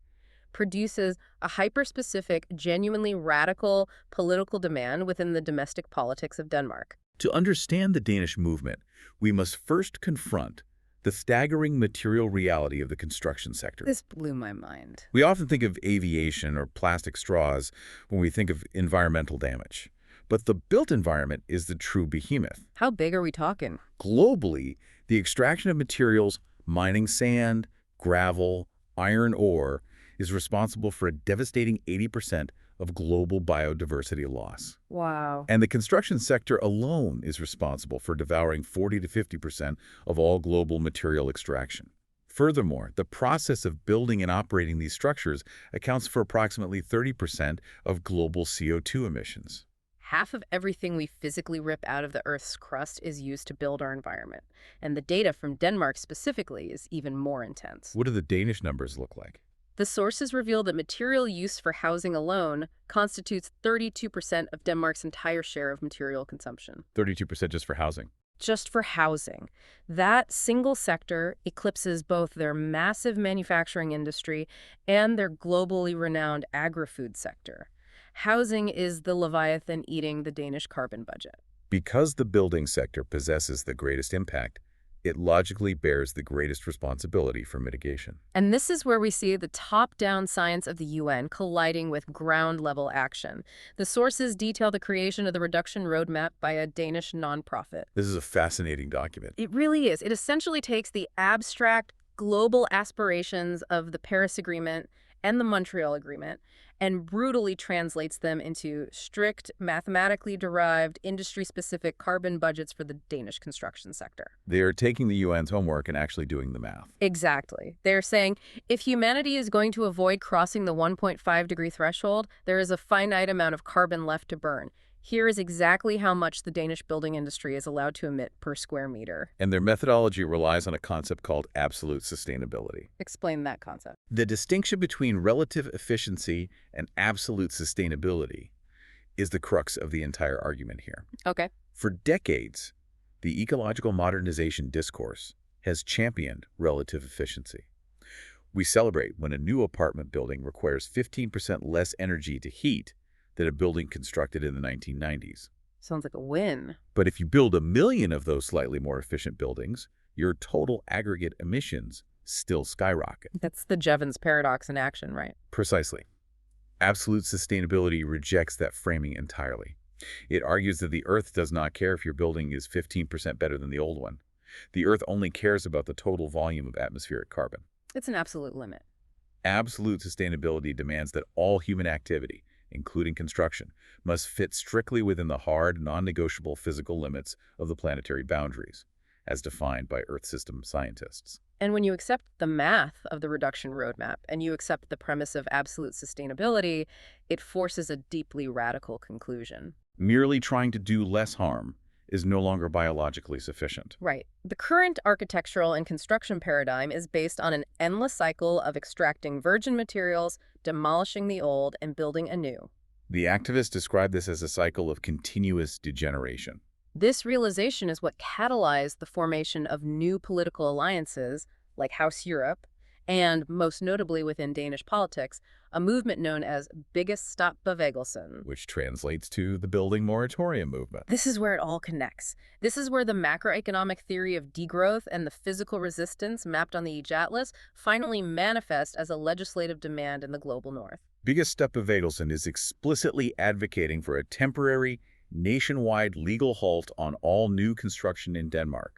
produces a hyper-specific, genuinely radical political demand within the domestic politics of Denmark. To understand the Danish movement, we must first confront the staggering material reality of the construction sector. This blew my mind. We often think of aviation or plastic straws when we think of environmental damage. But the built environment is the true behemoth. How big are we talking? Globally, the extraction of materials, mining sand, gravel, iron ore, is responsible for a devastating 80% of global biodiversity loss. Wow. And the construction sector alone is responsible for devouring 40 to 50% of all global material extraction. Furthermore, the process of building and operating these structures accounts for approximately 30% of global CO2 emissions. Half of everything we physically rip out of the Earth's crust is used to build our environment. And the data from Denmark specifically is even more intense. What do the Danish numbers look like? The sources reveal that material use for housing alone constitutes 32% of Denmark's entire share of material consumption. 32% just for housing. Just for housing. That single sector eclipses both their massive manufacturing industry and their globally renowned agri-food sector. Housing is the leviathan eating the Danish carbon budget. Because the building sector possesses the greatest impact, it logically bears the greatest responsibility for mitigation. And this is where we see the top-down science of the UN colliding with ground-level action. The sources detail the creation of the reduction roadmap by a Danish nonprofit. This is a fascinating document. It really is. It essentially takes the abstract global aspirations of the Paris Agreement and the Montreal Agreement and brutally translates them into strict, mathematically derived, industry-specific carbon budgets for the Danish construction sector. They are taking the UN's homework and actually doing the math. Exactly. They're saying, if humanity is going to avoid crossing the 1.5-degree threshold, there is a finite amount of carbon left to burn. Here is exactly how much the Danish building industry is allowed to emit per square meter. And their methodology relies on a concept called absolute sustainability. Explain that concept. The distinction between relative efficiency and absolute sustainability is the crux of the entire argument here. Okay. For decades, the ecological modernization discourse has championed relative efficiency. We celebrate when a new apartment building requires 15% less energy to heat than a building constructed in the 1990s. Sounds like a win. But if you build 1 million of those slightly more efficient buildings, your total aggregate emissions still skyrocket. That's the Jevons paradox in action, right? Precisely. Absolute sustainability rejects that framing entirely. It argues that the Earth does not care if your building is 15% better than the old one. The Earth only cares about the total volume of atmospheric carbon. It's an absolute limit. Absolute sustainability demands that all human activity, including construction, must fit strictly within the hard, non-negotiable physical limits of the planetary boundaries, as defined by Earth system scientists. And when you accept the math of the reduction roadmap and you accept the premise of absolute sustainability, it forces a deeply radical conclusion. Merely trying to do less harm is no longer biologically sufficient. Right. The current architectural and construction paradigm is based on an endless cycle of extracting virgin materials, demolishing the old, and building anew. The activists describe this as a cycle of continuous degeneration. This realization is what catalyzed the formation of new political alliances like House Europe, and most notably within Danish politics, a movement known as Byggestoppbevægelsen. Which translates to the building moratorium movement. This is where it all connects. This is where the macroeconomic theory of degrowth and the physical resistance mapped on the EJ Atlas finally manifest as a legislative demand in the global north. Byggestoppbevægelsen is explicitly advocating for a temporary, nationwide legal halt on all new construction in Denmark,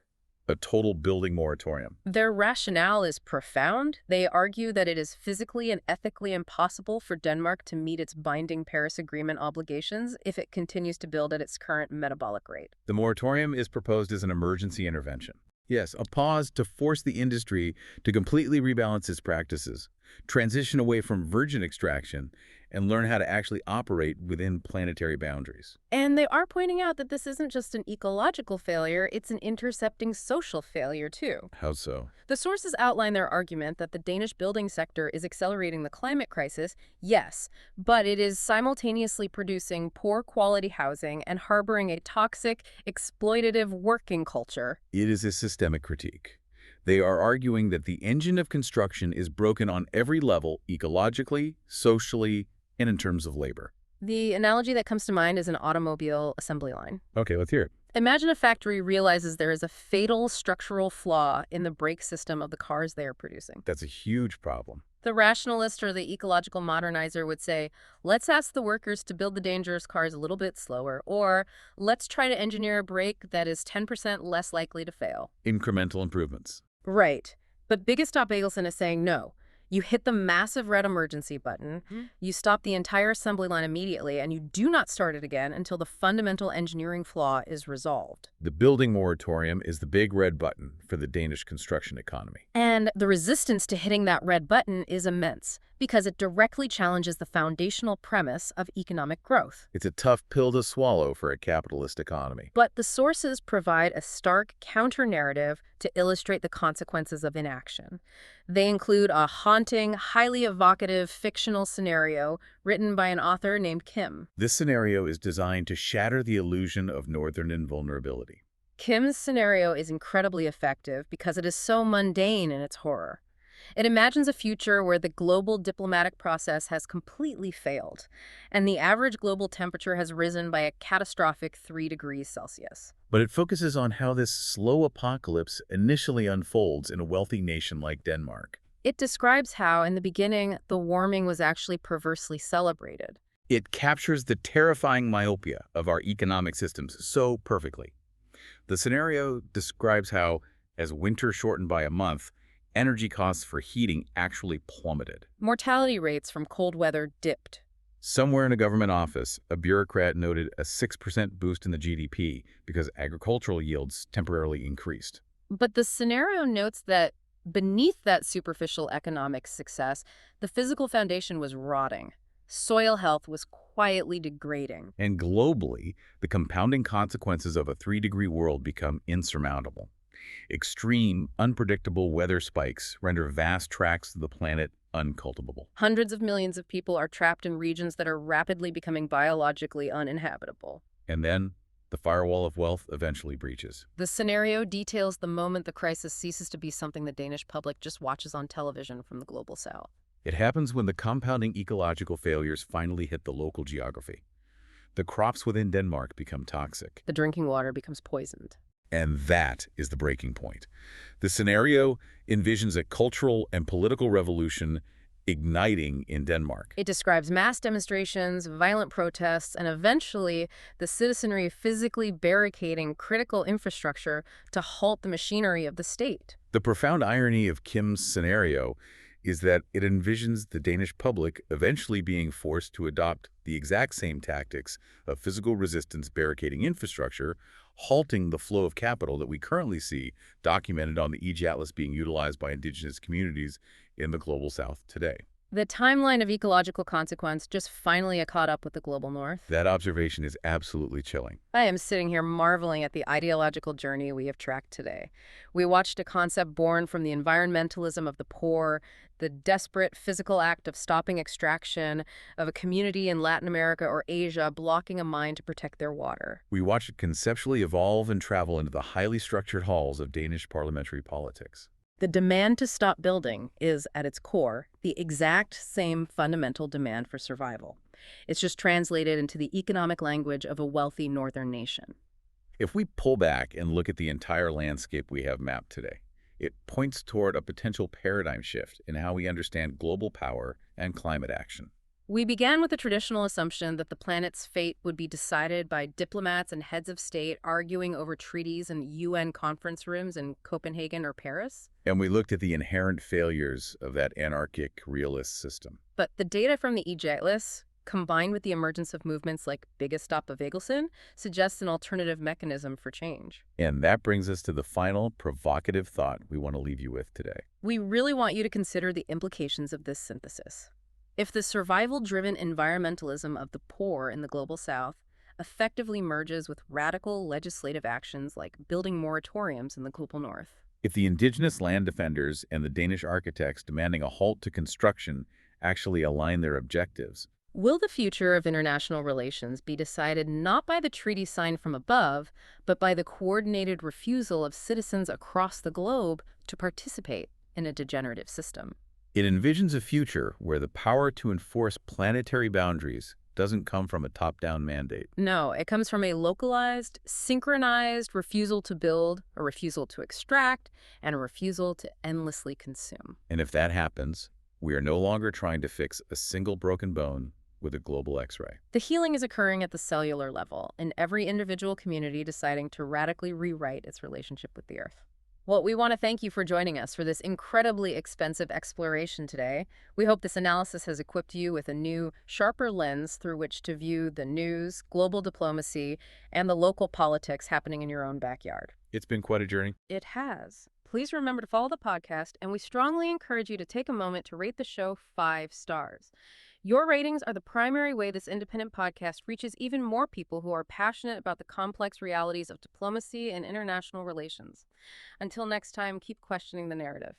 a total building moratorium. Their rationale is profound. They argue that it is physically and ethically impossible for Denmark to meet its binding Paris Agreement obligations if it continues to build at its current metabolic rate. The moratorium is proposed as an emergency intervention. Yes, a pause to force the industry to completely rebalance its practices, transition away from virgin extraction, and learn how to actually operate within planetary boundaries. And they are pointing out that this isn't just an ecological failure, it's an intercepting social failure, too. How so? The sources outline their argument that the Danish building sector is accelerating the climate crisis, yes, but it is simultaneously producing poor quality housing and harboring a toxic, exploitative working culture. It is a systemic critique. They are arguing that the engine of construction is broken on every level, ecologically, socially, and in terms of labor. The analogy that comes to mind is an automobile assembly line. Okay, let's hear it. Imagine a factory realizes there is a fatal structural flaw in the brake system of the cars they are producing. That's a huge problem. The rationalist or the ecological modernizer would say, let's ask the workers to build the dangerous cars a little bit slower, or let's try to engineer a brake that is 10% less likely to fail. Incremental improvements. Right. But Byggestoppbevægelsen is saying no. You hit the massive red emergency button, you stop the entire assembly line immediately, and you do not start it again until the fundamental engineering flaw is resolved. The building moratorium is the big red button for the Danish construction economy. And the resistance to hitting that red button is immense, because it directly challenges the foundational premise of economic growth. It's a tough pill to swallow for a capitalist economy. But the sources provide a stark counter-narrative to illustrate the consequences of inaction. They include a haunting, highly evocative fictional scenario written by an author named Kim. This scenario is designed to shatter the illusion of northern invulnerability. Kim's scenario is incredibly effective because it is so mundane in its horror. It imagines a future where the global diplomatic process has completely failed, and the average global temperature has risen by a catastrophic 3 degrees Celsius. But it focuses on how this slow apocalypse initially unfolds in a wealthy nation like Denmark. It describes how, in the beginning, the warming was actually perversely celebrated. It captures the terrifying myopia of our economic systems so perfectly. The scenario describes how, as winter shortened by a month, energy costs for heating actually plummeted. Mortality rates from cold weather dipped. Somewhere in a government office, a bureaucrat noted a 6% boost in the GDP because agricultural yields temporarily increased. But the scenario notes that beneath that superficial economic success, the physical foundation was rotting. Soil health was quietly degrading. And globally, the compounding consequences of a 3-degree world become insurmountable. Extreme, unpredictable weather spikes render vast tracts of the planet uncultivable. Hundreds of millions of people are trapped in regions that are rapidly becoming biologically uninhabitable. And then, The firewall of wealth eventually breaches. The scenario details the moment the crisis ceases to be something the Danish public just watches on television from the global south. It happens when the compounding ecological failures finally hit the local geography. The crops within Denmark become toxic. The drinking water becomes poisoned. And that is the breaking point. The scenario envisions a cultural and political revolution igniting in Denmark. It describes mass demonstrations, violent protests, and eventually the citizenry physically barricading critical infrastructure to halt the machinery of the state. The profound irony of Kim's scenario is that it envisions the Danish public eventually being forced to adopt the exact same tactics of physical resistance barricading infrastructure, halting the flow of capital that we currently see documented on the e-Atlas being utilized by indigenous communities in the global south today. The timeline of ecological consequence just finally caught up with the global north. That observation is absolutely chilling. I am sitting here marveling at the ideological journey we have tracked today. We watched a concept born from the environmentalism of the poor, the desperate physical act of stopping extraction, of a community in Latin America or Asia blocking a mine to protect their water. We watch it conceptually evolve and travel into the highly structured halls of Danish parliamentary politics. The demand to stop building is, at its core, the exact same fundamental demand for survival. It's just translated into the economic language of a wealthy northern nation. If we pull back and look at the entire landscape we have mapped today, it points toward a potential paradigm shift in how we understand global power and climate action. We began with the traditional assumption that the planet's fate would be decided by diplomats and heads of state arguing over treaties in UN conference rooms in Copenhagen or Paris. And we looked at the inherent failures of that anarchic realist system. But the data from the e-Atlas, combined with the emergence of movements like Biggest Stop of Begelsen, suggests an alternative mechanism for change. And that brings us to the final provocative thought we want to leave you with today. We really want you to consider the implications of this synthesis. If the survival-driven environmentalism of the poor in the global south effectively merges with radical legislative actions like building moratoriums in the global north, if the indigenous land defenders and the Danish architects demanding a halt to construction actually align their objectives, will the future of international relations be decided not by the treaty signed from above, but by the coordinated refusal of citizens across the globe to participate in a degenerative system? it envisions a future where the power to enforce planetary boundaries doesn't come from a top-down mandate. No, it comes from a localized, synchronized refusal to build, a refusal to extract, and a refusal to endlessly consume. And if that happens, we are no longer trying to fix a single broken bone with a global X-ray. The healing is occurring at the cellular level, in every individual community deciding to radically rewrite its relationship with the Earth. Well, we want to thank you for joining us for this incredibly expensive exploration today. We hope this analysis has equipped you with a new, sharper lens through which to view the news, global diplomacy, and the local politics happening in your own backyard. It's been quite a journey. It has. Please remember to follow the podcast, and we strongly encourage you to take a moment to rate the show 5 stars. Your ratings are the primary way this independent podcast reaches even more people who are passionate about the complex realities of diplomacy and international relations. Until next time, keep questioning the narrative.